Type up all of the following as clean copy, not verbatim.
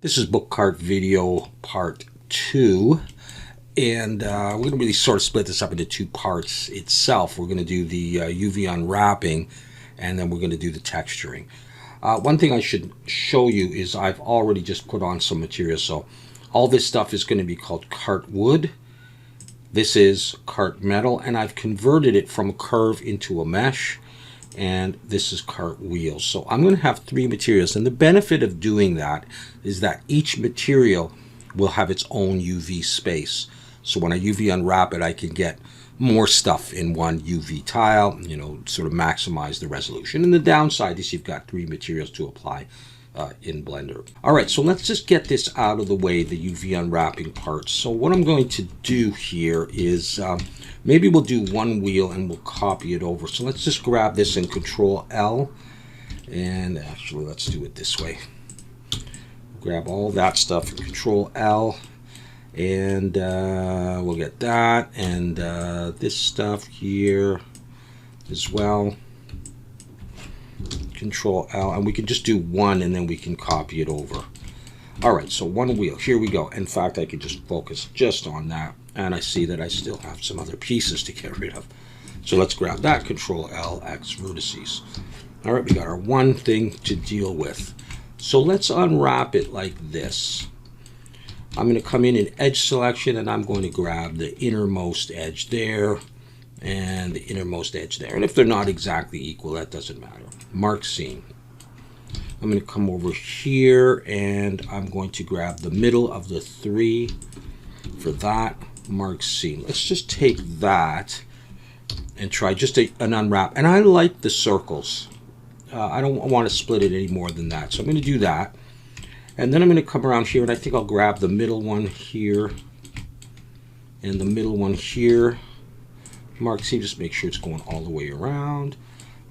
This is book cart video part 2, and we're going to really sort of split this up into 2 parts itself. We're going to do the UV unwrapping, and then we're going to do the texturing. One thing I should show you is I've already just put on some material. So all this stuff is going to be called cart wood. This is cart metal, and I've converted it from a curve into a mesh. And this is cart wheels. So I'm going to have 3 materials, and the benefit of doing that is that each material will have its own UV space. So when I UV unwrap it, I can get more stuff in one UV tile, sort of maximize the resolution. And the downside is you've got 3 materials to apply in Blender. All right, so let's just get this out of the way, the UV unwrapping part. So what I'm going to do here is maybe we'll do one wheel and we'll copy it over. So let's just grab this and Control L, and actually let's do it this way. Grab all that stuff and Control L, and we'll get that and this stuff here as well. Control L, and we can just do one and then we can copy it over. All right, so one wheel, here we go. In fact, I could just focus just on that, and I see that I still have some other pieces to get rid of. So let's grab that, Control L, X vertices. All right, we got our one thing to deal with. So let's unwrap it like this. I'm going to come in edge selection, and I'm going to grab the innermost edge there and the innermost edge there. And if they're not exactly equal, that doesn't matter. Mark seam. I'm going to come over here, and I'm going to grab the middle of the 3 for that. Mark seam. Let's just take that and try just an unwrap. And I like the circles. I don't want to split it any more than that. So I'm going to do that. And then I'm going to come around here, and I think I'll grab the middle one here and the middle one here. Mark seam, just make sure it's going all the way around.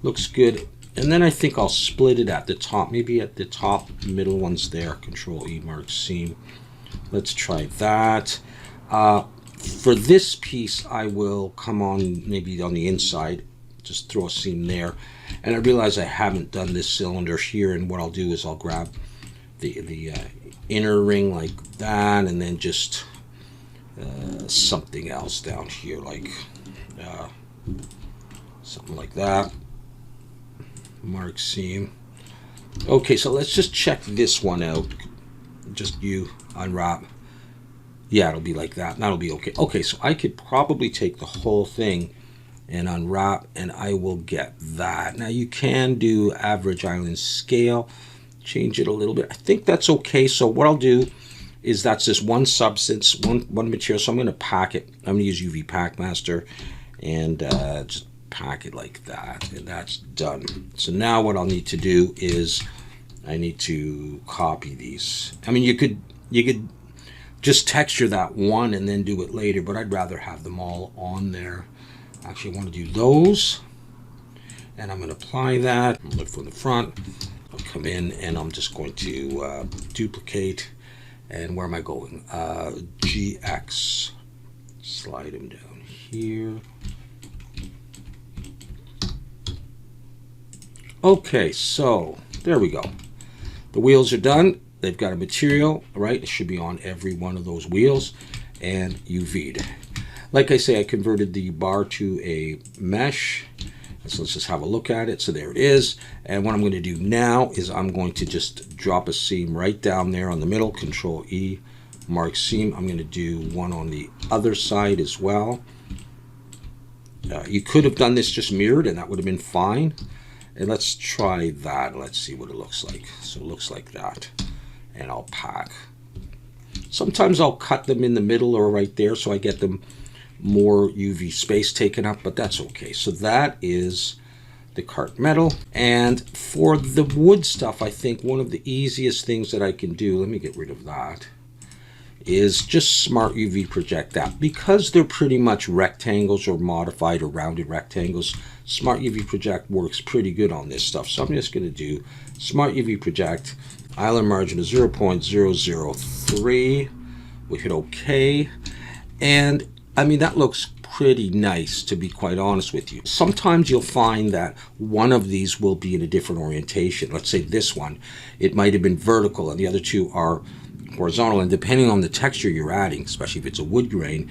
Looks good. And then I think I'll split it at the top. Maybe at the top, middle one's there. Control E, mark seam. Let's try that. For this piece, I will come on maybe on the inside. Just throw a seam there. And I realize I haven't done this cylinder here. And what I'll do is I'll grab the inner ring like that. And then just something else down here, like something like that. Mark seam. Okay, so let's just check this one out. Just you unwrap. Yeah, it'll be like that. That'll be okay. Okay, so I could probably take the whole thing and unwrap, and I will get that. Now you can do average island scale, change it a little bit. I think that's okay. So what I'll do is that's just one substance, one material. So I'm going to pack it. I'm going to use UV Pack Master and just pack it like that, and that's done. So now what I'll need to do is I need to copy these. I mean, you could just texture that one and then do it later, but I'd rather have them all on there. Actually, I want to do those, and I'm going to apply that. I'm going to look from the front. I'll come in, and I'm just going to duplicate. And where am I going? GX. Slide them down here. Okay, so there we go. The wheels are done. They've got a material, right? It should be on every one of those wheels, and UV'd. Like I say, I converted the bar to a mesh. So let's just have a look at it. So there it is. And what I'm going to do now is I'm going to just drop a seam right down there on the middle. Control E, mark seam. I'm going to do one on the other side as well. You could have done this just mirrored, and that would have been fine. And let's try that. Let's see what it looks like. So it looks like that. And I'll pack. Sometimes I'll cut them in the middle or right there so I get them more UV space taken up, but that's okay. So that is the cart metal. And for the wood stuff, I think one of the easiest things that I can do, let me get rid of that, is just smart UV project that. Because they're pretty much rectangles or modified or rounded rectangles, smart UV project works pretty good on this stuff. So I'm just going to do smart UV project, island margin of 0.003. We hit OK. And I mean, that looks pretty nice, to be quite honest with you. Sometimes you'll find that one of these will be in a different orientation. Let's say this one, it might have been vertical, and the other two are horizontal, and depending on the texture you're adding, especially if it's a wood grain,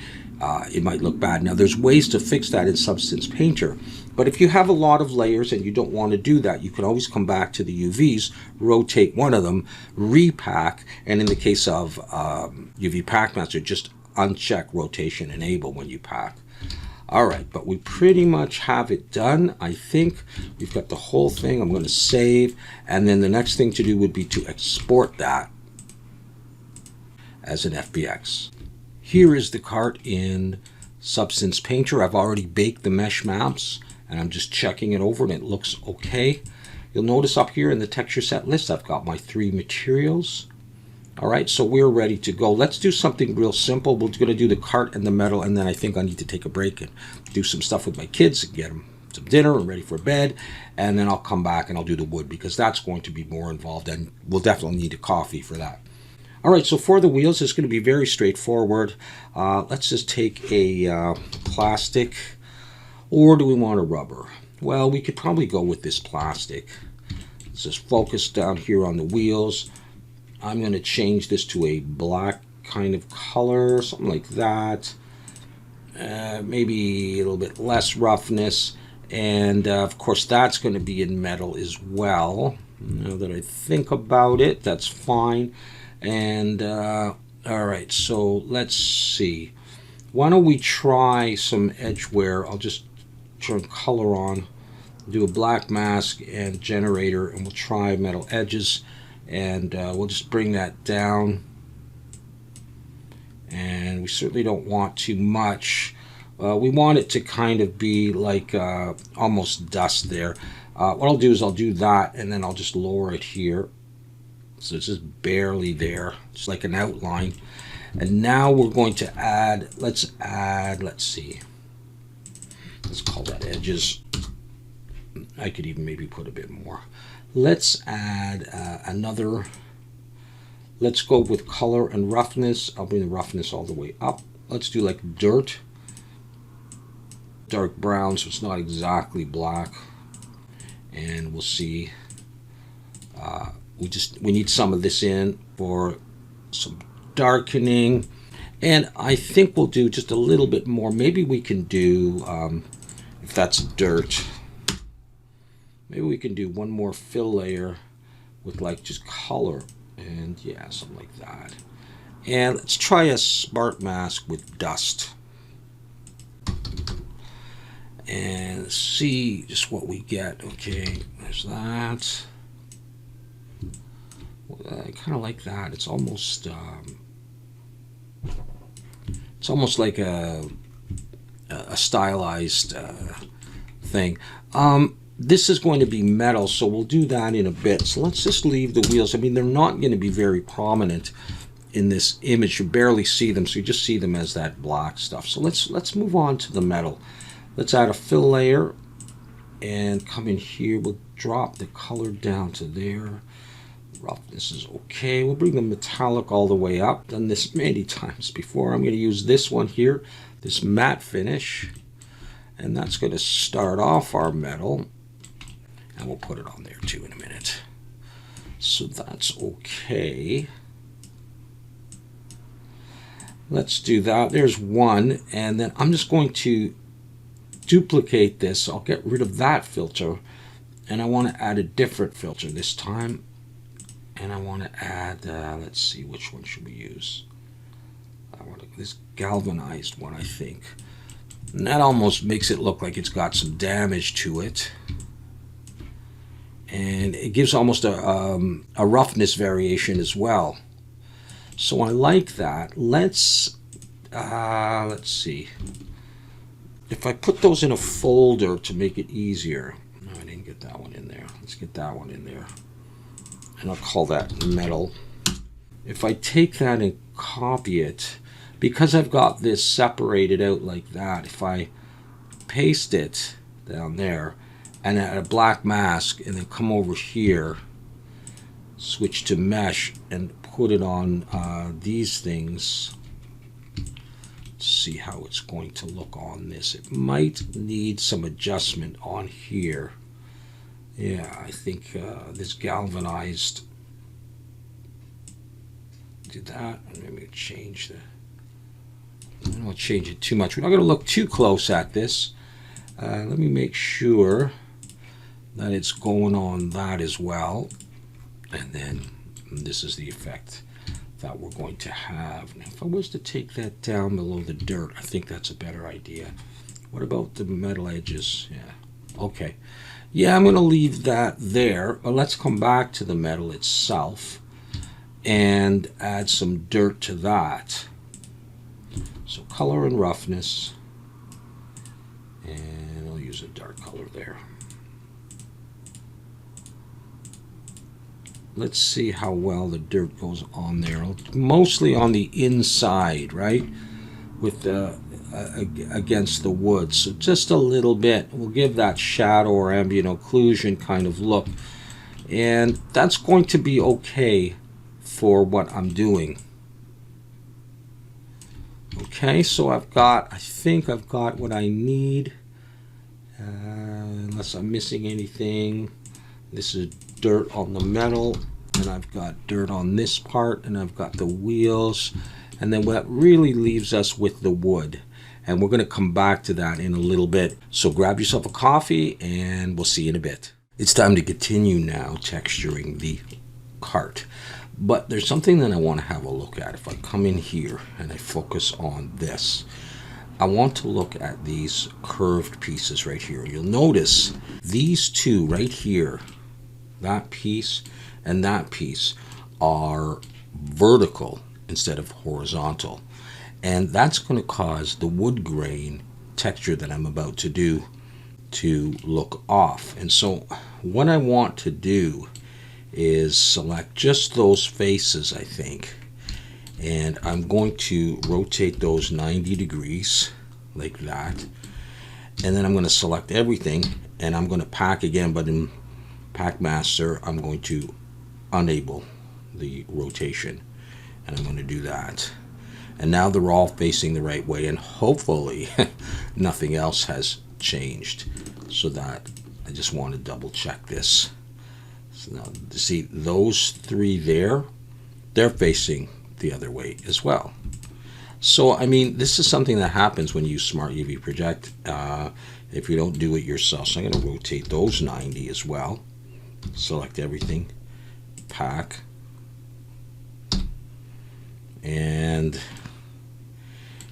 it might look bad. Now there's ways to fix that in Substance Painter, but if you have a lot of layers and you don't want to do that, you can always come back to the UVs, rotate one of them, repack, and in the case of UV Pack Master, just uncheck rotation enable when you pack. All right, but we pretty much have it done. I think we've got the whole thing. I'm going to save, and then the next thing to do would be to export that as an FBX. Here is the cart in Substance Painter. I've already baked the mesh maps, and I'm just checking it over, and it looks okay. You'll notice up here in the texture set list, I've got my 3 materials. All right, so we're ready to go. Let's do something real simple. We're going to do the cart and the metal, and then I think I need to take a break and do some stuff with my kids and get them some dinner and ready for bed, and then I'll come back and I'll do the wood, because that's going to be more involved, and we'll definitely need a coffee for that. All right, so for the wheels, it's going to be very straightforward. Let's just take a plastic, or do we want a rubber? Well, we could probably go with this plastic. Let's just focus down here on the wheels. I'm going to change this to a black kind of color, something like that. Maybe a little bit less roughness. And of course, that's going to be in metal as well. Now that I think about it, that's fine. And all right, so let's see. Why don't we try some edge wear? I'll just turn color on, do a black mask and generator, and we'll try metal edges. And we'll just bring that down, and we certainly don't want too much. We want it to kind of be like almost dust there. What I'll do is I'll do that, and then I'll just lower it here, so it's just barely there, just like an outline. And now we're going to add, let's see, let's call that edges. I could even maybe put a bit more. Let's add another, let's go with color and roughness. I'll bring the roughness all the way up. Let's do like dirt, dark brown, so it's not exactly black. And we'll see, we need some of this in for some darkening. And I think we'll do just a little bit more. Maybe we can do, if that's dirt, maybe we can do one more fill layer with like just color, and yeah, something like that. And let's try a smart mask with dust and see just what we get. Okay, there's that. I kind of like that. It's almost like a stylized thing. This is going to be metal, so we'll do that in a bit. So let's just leave the wheels. I mean, they're not going to be very prominent in this image. You barely see them, so you just see them as that black stuff. So let's move on to the metal. Let's add a fill layer and come in here. We'll drop the color down to there. Roughness is okay. We'll bring the metallic all the way up. Done this many times before. I'm going to use this one here, this matte finish, and that's going to start off our metal. And we'll put it on there too in a minute. So that's okay. Let's do that. There's one, and then I'm just going to duplicate this. I'll get rid of that filter, and I want to add a different filter this time. And I want to add, let's see, which one should we use? I want this galvanized one, I think. And that almost makes it look like it's got some damage to it. And it gives almost a roughness variation as well. So I like that. Let's see. If I put those in a folder to make it easier. No, I didn't get that one in there. Let's get that one in there. And I'll call that metal. If I take that and copy it, because I've got this separated out like that, if I paste it down there and add a black mask and then come over here, switch to mesh and put it on these things, see how it's going to look on this. It might need some adjustment on here. Yeah, I think this galvanized do that, and maybe change the. I don't want to change it too much. We're not going to look too close at this. Let me make sure that it's going on that as well. And then this is the effect that we're going to have. Now, if I was to take that down below the dirt, I think that's a better idea. What about the metal edges? Yeah, okay. Yeah, I'm going to leave that there, but let's come back to the metal itself and add some dirt to that. So color and roughness, and I'll use a dark color there. Let's see how well the dirt goes on there. Mostly on the inside, right? With the against the wood. So just a little bit. We'll give that shadow or ambient occlusion kind of look. And that's going to be okay for what I'm doing. Okay, so I think I've got what I need. Unless I'm missing anything. This is dirt on the metal, and I've got dirt on this part, and I've got the wheels, and then what really leaves us with the wood. And we're going to come back to that in a little bit. So grab yourself a coffee, and we'll see you in a bit. It's time to continue now texturing the cart. But there's something that I want to have a look at. If I come in here and I focus on this, I want to look at these curved pieces right here. You'll notice these two right here, that piece and that piece, are vertical instead of horizontal. And that's going to cause the wood grain texture that I'm about to do to look off. And so what I want to do is select just those faces, I think. And I'm going to rotate those 90 degrees like that. And then I'm going to select everything, and I'm going to pack again, but in Pack Master, I'm going to enable the rotation, and I'm going to do that. And now they're all facing the right way, and hopefully nothing else has changed. So that I just want to double check this. So now, see those three there, they're facing the other way as well. So I mean, this is something that happens when you use Smart UV Project if you don't do it yourself. So I'm going to rotate those 90 as well. Select everything, pack, and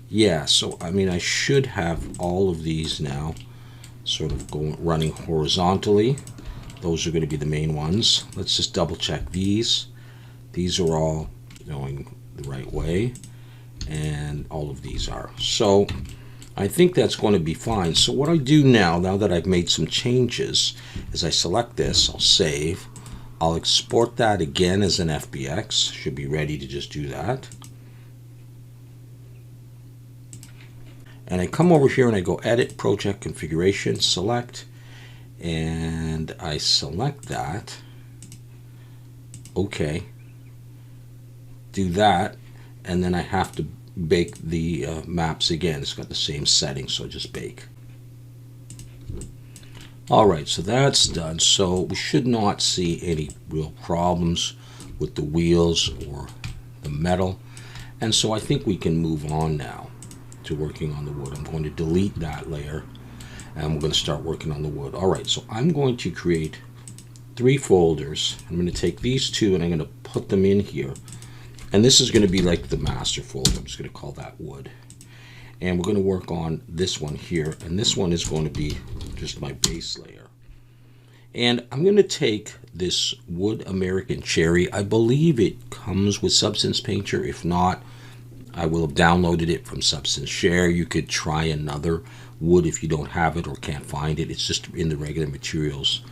yeah, so I mean I should have all of these now sort of running horizontally. Those are going to be the main ones. Let's just double check these. These are all going the right way, and all of these are. So I think that's going to be fine. So what I do now that I've made some changes, is I select this, I'll save, I'll export that again as an FBX. Should be ready to just do that. And I come over here and I go Edit, Project Configuration, Select, and I select that. Okay. Do that, and then I have to bake the maps again. It's got the same settings, so just bake. Alright, so that's done. So we should not see any real problems with the wheels or the metal. And so I think we can move on now to working on the wood. I'm going to delete that layer, and we're going to start working on the wood. Alright, so I'm going to create 3 folders. I'm going to take these 2 and I'm going to put them in here. And this is going to be like the master folder. I'm just going to call that wood. And we're going to work on this one here. And this one is going to be just my base layer. And I'm going to take this wood American cherry. I believe it comes with Substance Painter. If not, I will have downloaded it from Substance Share. You could try another wood if you don't have it or can't find it. It's just in the regular materials.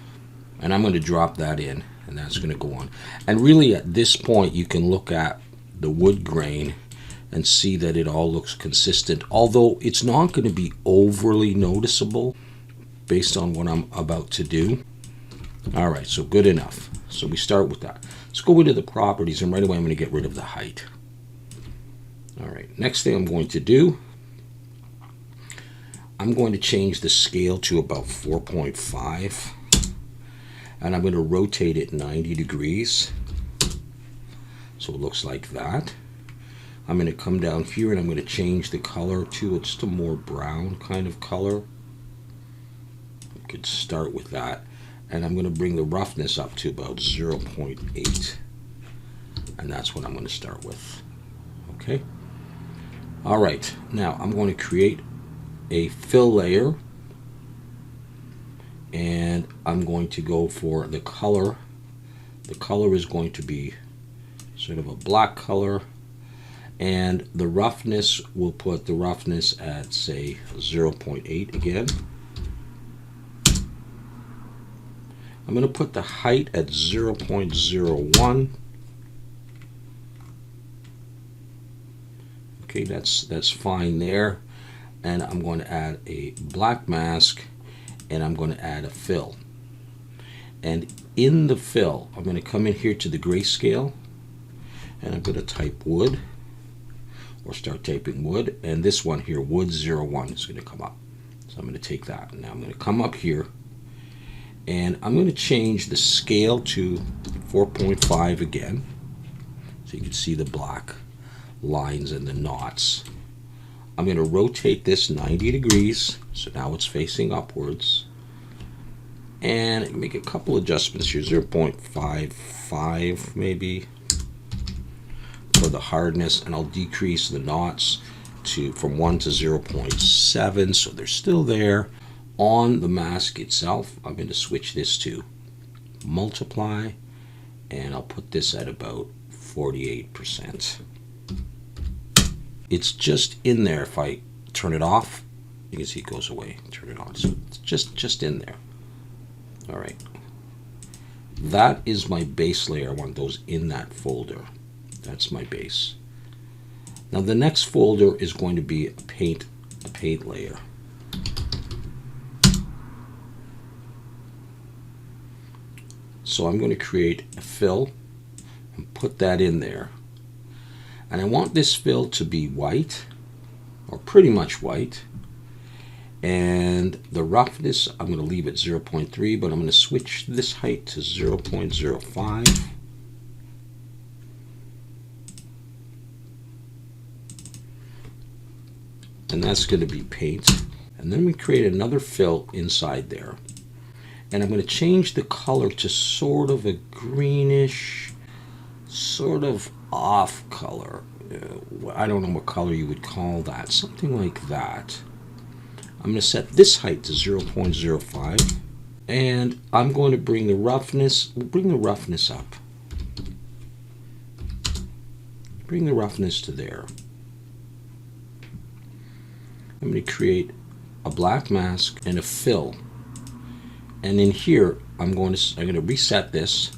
And I'm going to drop that in, and that's going to go on. And really at this point you can look at the wood grain and see that it all looks consistent, although it's not going to be overly noticeable based on what I'm about to do. Alright, so good enough. So we start with that. Let's go into the properties, and right away I'm going to get rid of the height. Alright, next thing I'm going to do, I'm going to change the scale to about 4.5, and I'm going to rotate it 90 degrees. So So it looks like that. I'm going to come down here and I'm going to change the color to just a more brown kind of color. You could start with that. And I'm going to bring the roughness up to about 0.8. And that's what I'm going to start with. Okay. All right. Now I'm going to create a fill layer. And I'm going to go for the color. The color is going to be sort of a black color. And the roughness, we'll put the roughness at, say, 0.8 again. I'm going to put the height at 0.01. Okay, that's fine there. And I'm going to add a black mask, and I'm going to add a fill. And in the fill, I'm going to come in here to the grayscale, and I'm going to type wood, or start typing wood, and this one here, wood 01, is going to come up. So I'm going to take that. Now I'm going to come up here, and I'm going to change the scale to 4.5 again, so you can see the black lines and the knots. I'm going to rotate this 90 degrees, so now it's facing upwards. And make a couple adjustments here, 0.55 maybe for the hardness, and I'll decrease the knots from 1 to 0.7, so they're still there. On the mask itself, I'm going to switch this to multiply, and I'll put this at about 48%. It's just in there. If I turn it off, you can see it goes away. Turn it on, so it's just in there. All right, that is my base layer. I want those in that folder. That's my base. Now the next folder is going to be a paint layer. So I'm going to create a fill and put that in there. And I want this fill to be white, or pretty much white. And the roughness, I'm going to leave it 0.3, but I'm going to switch this height to 0.05. And that's going to be paint. And then we create another fill inside there. And I'm going to change the color to sort of a greenish, sort of off color. I don't know what color you would call that. Something like that. I'm going to set this height to 0.05. And I'm going to bring the roughness, we'll bring the roughness up. Bring the roughness to there. I'm going to create a black mask and a fill. And in here, I'm going to reset this,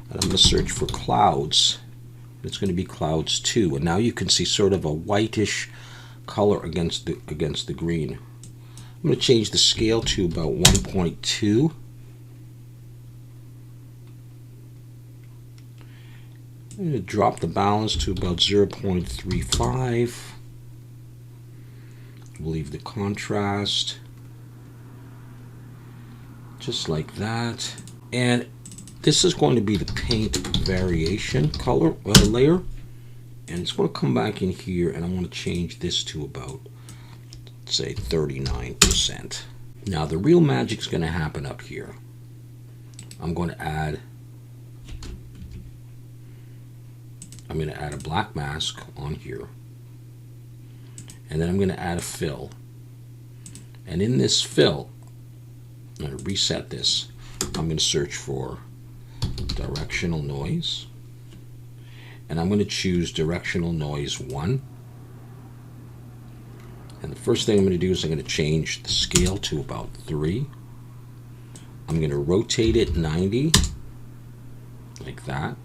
and I'm going to search for clouds. It's going to be clouds 2, and now you can see sort of a whitish color against the green. I'm going to change the scale to about 1.2. I'm going to drop the balance to about 0.35. We'll leave the contrast just like that. And this is going to be the paint variation color layer. And it's going to come back in here, and I want to change this to about, say, 39%. Now the real magic's going to happen up here. I'm going to add a black mask on here. And then I'm going to add a fill. And in this fill, I'm going to reset this. I'm going to search for directional noise. And I'm going to choose directional noise 1. And the first thing I'm going to do is I'm going to change the scale to about 3. I'm going to rotate it 90, like that.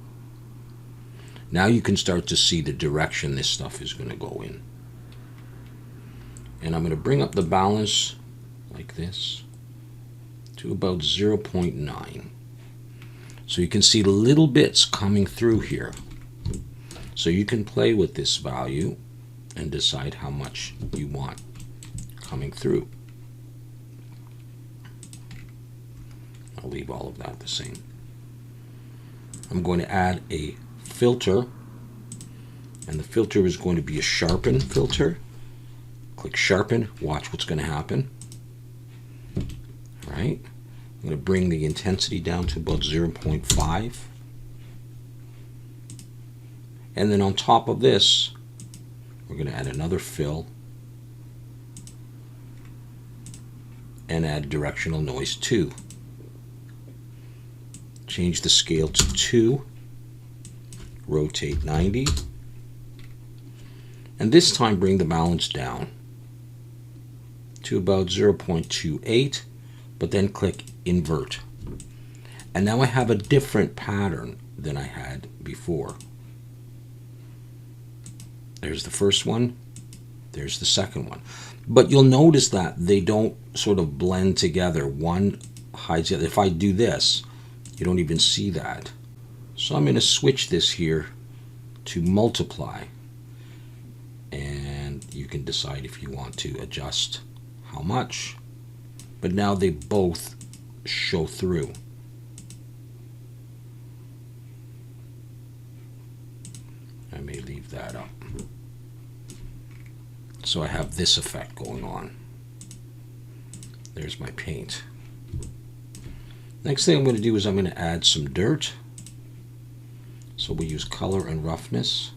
Now you can start to see the direction this stuff is going to go in. And I'm going to bring up the balance like this to about 0.9. So you can see little bits coming through here. So you can play with this value and decide how much you want coming through. I'll leave all of that the same. I'm going to add a filter And the filter is going to be a sharpen filter. Click sharpen, watch what's going to happen. All right. I'm going to bring the intensity down to about 0.5. And then on top of this, we're going to add another fill and add directional noise 2. Change the scale to 2, rotate 90, and this time bring the balance down to about 0.28, but then click invert. And now I have a different pattern than I had before. There's the first one, there's the second one. But you'll notice that they don't sort of blend together. One hides the other. If I do this, you don't even see that. So I'm going to switch this here to multiply. And you can decide if you want to adjust how much. But now they both show through. I may leave that up. So I have this effect going on. There's my paint. Next thing I'm going to do is I'm going to add some dirt. So we use color and roughness.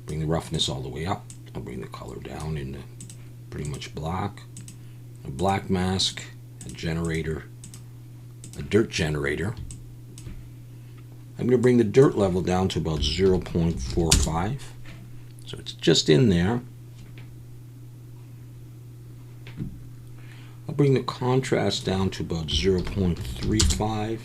Bring the roughness all the way up. I'll bring the color down into pretty much black. A black mask, a generator, a dirt generator. I'm going to bring the dirt level down to about 0.45. So it's just in there. I'll bring the contrast down to about 0.35.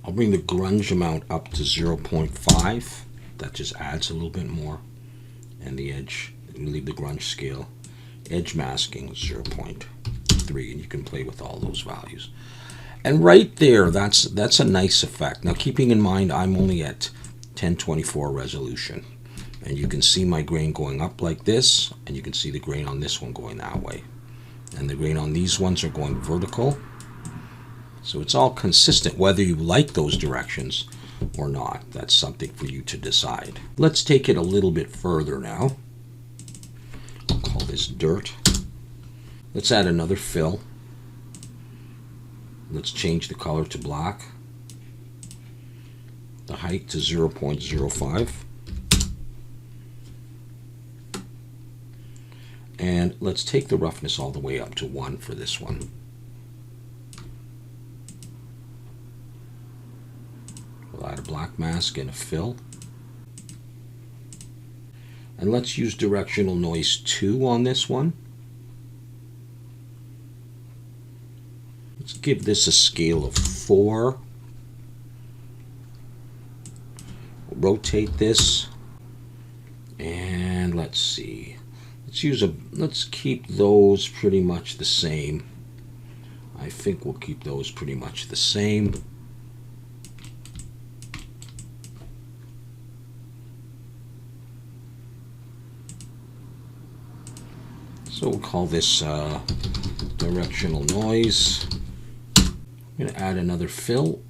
I'll bring the grunge amount up to 0.5. That just adds a little bit more. And the edge, you leave the grunge scale. Edge masking 0.3, and you can play with all those values. And right there, that's a nice effect. Now keeping in mind I'm only at 1024 resolution. And you can see my grain going up like this, and you can see the grain on this one going that way. And the grain on these ones are going vertical. So it's all consistent whether you like those directions or not. That's something for you to decide. Let's take it a little bit further now. I'll call this dirt. Let's add another fill. Let's change the color to black. The height to 0.05. And let's take the roughness all the way up to 1 for this one. We'll add a black mask and a fill. And let's use directional noise 2 on this one. Let's give this a scale of 4. We'll rotate this. And let's see. Let's keep those pretty much the same. I think we'll keep those pretty much the same. So we'll call this directional noise. I'm going to add another fill.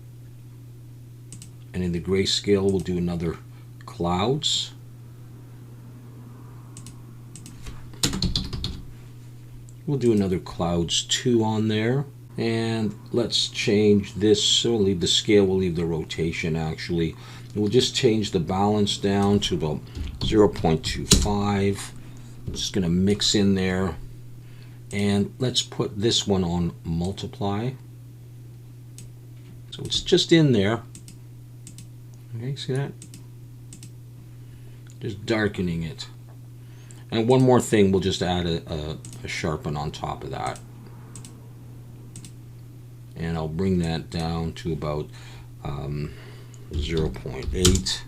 And in the grayscale, we'll do another clouds. We'll do another clouds 2 on there. And let's change this. So we'll leave the scale, we'll leave the rotation actually. We'll just change the balance down to about 0.25. I'm just going to mix in there. And let's put this one on multiply. So it's just in there. Okay, see that? Just darkening it. And one more thing, we'll just add a sharpen on top of that. And I'll bring that down to about 0.8.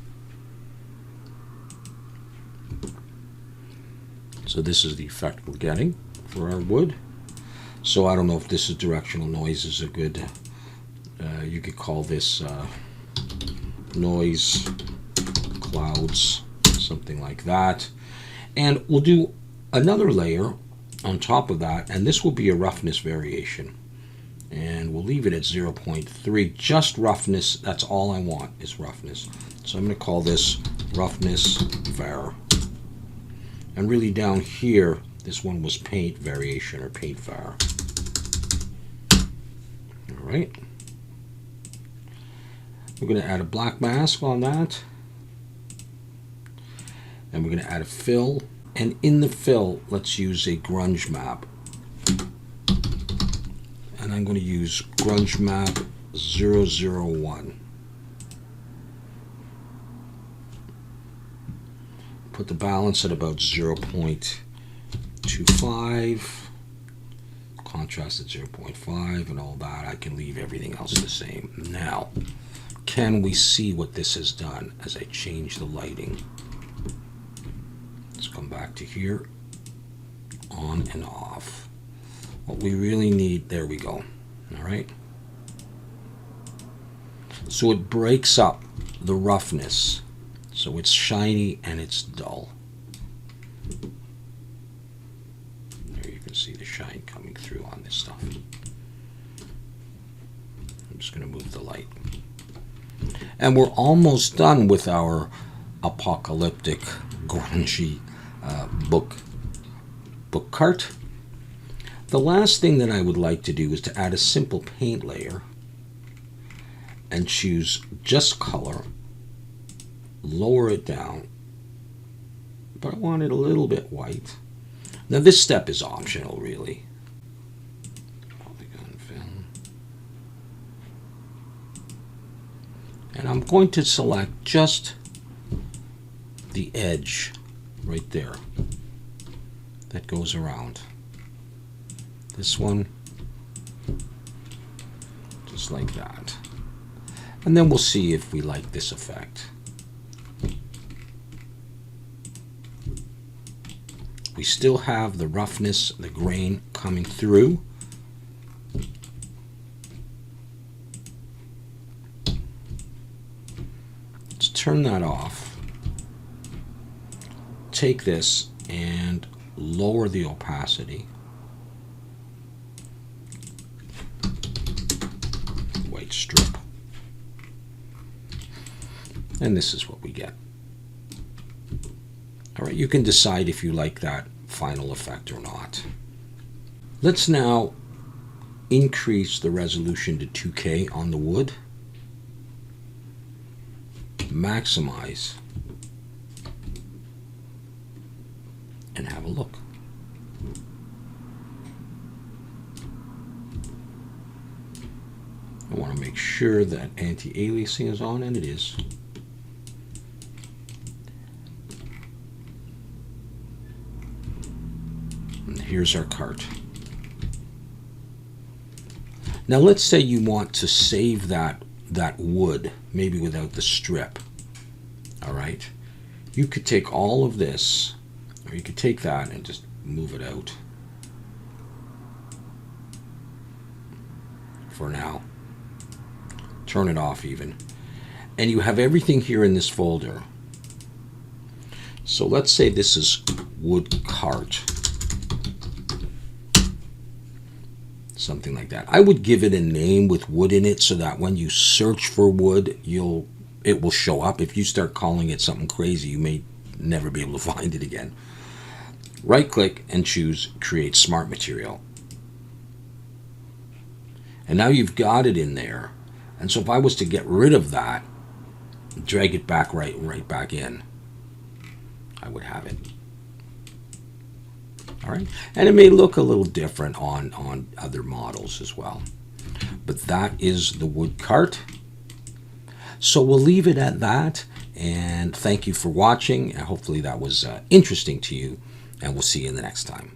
So this is the effect we're getting for our wood. So I don't know if this is directional noise is a good, you could call this noise clouds, something like that. And we'll do another layer on top of that, and this will be a roughness variation. And and we'll leave it at 0.3. Just roughness. That's all I want is roughness. So I'm going to call this roughness var. And really down here, this one was paint variation or paint var. All right. We're going to add a black mask on that. And we're going to add a fill. And in the fill, let's use a grunge map. And I'm going to use grunge map 001. Put the balance at about 0.25. Contrast at 0.5 and all that. I can leave everything else the same. Now, can we see what this has done as I change the lighting? Let's come back to here. On and off. What we really need, there we go. All right. So it breaks up the roughness. So it's shiny and it's dull. There you can see the shine coming through on this stuff. I'm just going to move the light. And we're almost done with our apocalyptic, grungy book cart. The last thing that I would like to do is to add a simple paint layer and choose just color, lower it down, but I want it a little bit white. Now this step is optional really. Polygon film. And I'm going to select just the edge right there that goes around. This one, just like that. And then we'll see if we like this effect. We still have the roughness, the grain coming through. Let's turn that off. Take this and lower the opacity. White strip. And this is what we get. All right, you can decide if you like that final effect or not. Let's now increase the resolution to 2K on the wood. Maximize. And have a look. I want to make sure that anti-aliasing is on, and it is. And here's our cart. Now let's say you want to save that wood, maybe without the strip. All right. You could take all of this, or you could take that and just move it out for now. Turn it off even. And you have everything here in this folder. So let's say this is wood cart. Something like that. I would give it a name with wood in it so that when you search for wood, it will show up. If you start calling it something crazy, you may never be able to find it again. Right click and choose Create Smart Material. And now you've got it in there. And so if I was to get rid of that, drag it back right back in, I would have it. All right, and it may look a little different on other models as well. But that is the wood cart. So we'll leave it at that, and thank you for watching. And hopefully that was interesting to you, and we'll see you in the next time.